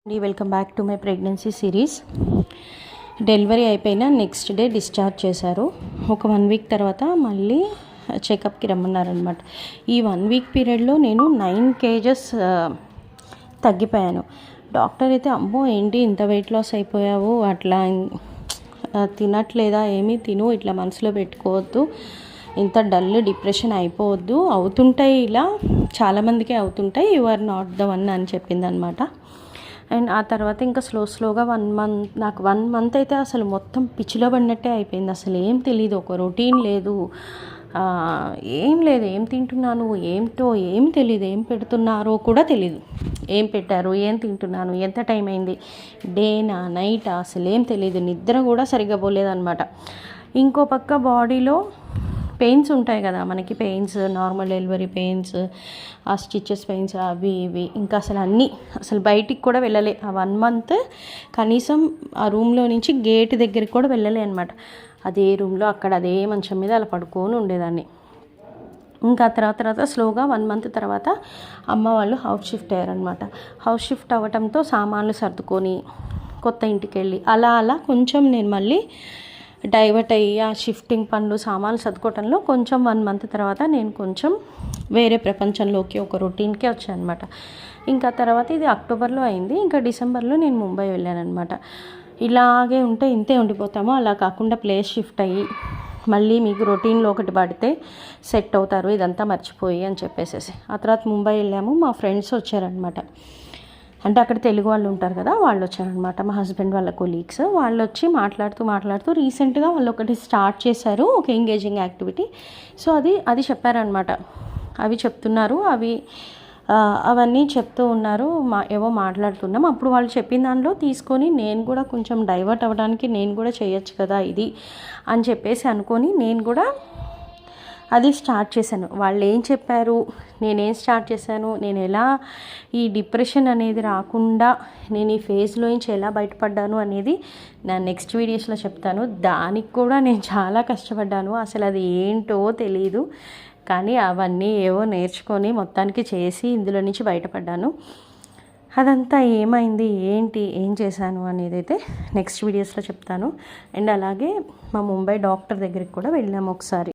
Welcome back to my pregnancy series. Delivery అయిపోయిన next day discharge చేశారు. ఒక 1 week తర్వాత మళ్ళీ చెకప్కి రమ్మన్నారనమాట. ఈ 1 వీక్ పీరియడ్లో నేను 9 kgs తగ్గిపోయాను. డాక్టర్ అయితే అమ్మో ఏంటి ఇంత వెయిట్ లాస్ అయిపోయావు, అట్లా తినట్లేదా, ఏమీ తిను, ఇట్లా మనసులో పెట్టుకోవద్దు, ఇంత డల్ డిప్రెషన్ అయిపోవద్దు, అవుతుంటాయి ఇలా చాలామందికి అవుతుంటాయి, you are not the one అని చెప్పిందనమాట. అండ్ ఆ తర్వాత ఇంకా స్లోగా 1 month, నాకు 1 month అయితే అసలు మొత్తం పిచ్చిలో పడినట్టే అయిపోయింది. అసలు ఏం తెలీదు, ఒక రొటీన్ లేదు, ఏం లేదు, ఏం తింటున్నాను ఏమిటో ఏం తెలీదు, ఏం పెడుతున్నారో కూడా తెలీదు, ఏం పెట్టారు, ఏం తింటున్నాను, ఎంత టైం అయింది, డేనా నైటా అసలు ఏం తెలీదు. నిద్ర కూడా సరిగ్గా పోలేదన్నమాట. ఇంకో పక్క బాడీలో పెయిన్స్ ఉంటాయి కదా మనకి, పెయిన్స్, నార్మల్ డెలివరీ పెయిన్స్, ఆ స్టిచెస్ పెయిన్స్, అవి ఇవి ఇంకా అసలు బయటికి కూడా వెళ్ళలే. ఆ 1 month కనీసం ఆ రూమ్లో నుంచి గేట్ దగ్గరికి కూడా వెళ్ళలే అనమాట. అదే రూమ్లో అక్కడ అదే మంచం మీద అలా పడుకొని ఉండేదాన్ని. ఇంకా తర్వాత స్లోగా 1 month తర్వాత అమ్మ వాళ్ళు హౌస్ షిఫ్ట్ అయ్యారనమాట. హౌస్ షిఫ్ట్ అవ్వటంతో సామాన్లు సర్దుకొని కొత్త ఇంటికి వెళ్ళి అలా కొంచెం నేను మళ్ళీ డైవర్ట్ అయ్యి ఆ షిఫ్టింగ్ పనులు, సామాన్లు సర్దుకోవటంలో కొంచెం 1 month తర్వాత నేను కొంచెం వేరే ప్రపంచంలోకి, ఒక రొటీన్కే వచ్చాను అనమాట. ఇంకా తర్వాత ఇది అక్టోబర్లో అయింది. ఇంకా డిసెంబర్లో నేను ముంబై వెళ్ళాను అనమాట. ఇలాగే ఉంటే ఇంతే ఉండిపోతాము, అలా కాకుండా ప్లేస్ షిఫ్ట్ అయ్యి మళ్ళీ మీకు రొటీన్లో ఒకటి పడితే సెట్ అవుతారు, ఇదంతా మర్చిపోయి అని చెప్పేసేసి ఆ తర్వాత ముంబై వెళ్ళాము. మా ఫ్రెండ్స్ వచ్చారనమాట, అంటే అక్కడ తెలుగు వాళ్ళు ఉంటారు కదా, వాళ్ళు వచ్చారనమాట, మా హస్బెండ్ వాళ్ళ కొలీగ్స్. వాళ్ళు వచ్చి మాట్లాడుతూ రీసెంట్గా వాళ్ళు ఒకటి స్టార్ట్ చేశారు, ఒక ఎంగేజింగ్ యాక్టివిటీ. సో అది చెప్పారనమాట. అవి చెప్తున్నారు, అవన్నీ చెప్తూ ఉన్నారు, ఏవో మాట్లాడుతున్నాం. అప్పుడు వాళ్ళు చెప్పిన దానిలో తీసుకొని నేను కూడా కొంచెం డైవర్ట్ అవ్వడానికి నేను కూడా చేయొచ్చు కదా ఇది అని చెప్పేసి అనుకొని నేను కూడా అది స్టార్ట్ చేశాను. వాళ్ళు ఏం చెప్పారు, నేనేం స్టార్ట్ చేశాను, నేను ఎలా ఈ డిప్రెషన్ అనేది రాకుండా నేను ఈ ఫేజ్లో నుంచి ఎలా బయటపడ్డాను అనేది నా నెక్స్ట్ వీడియోస్లో చెప్తాను. దానికి కూడా నేను చాలా కష్టపడ్డాను, అసలు అది ఏంటో తెలీదు, కానీ అవన్నీ ఏవో నేర్చుకొని మొత్తానికి చేసి ఇందులో నుంచి బయటపడ్డాను. అదంతా ఏమైంది, ఏం చేశాను అనేది అయితే నెక్స్ట్ వీడియోస్లో చెప్తాను. అండ్ అలాగే మా ముంబై డాక్టర్ దగ్గరికి కూడా వెళ్ళాము ఒకసారి.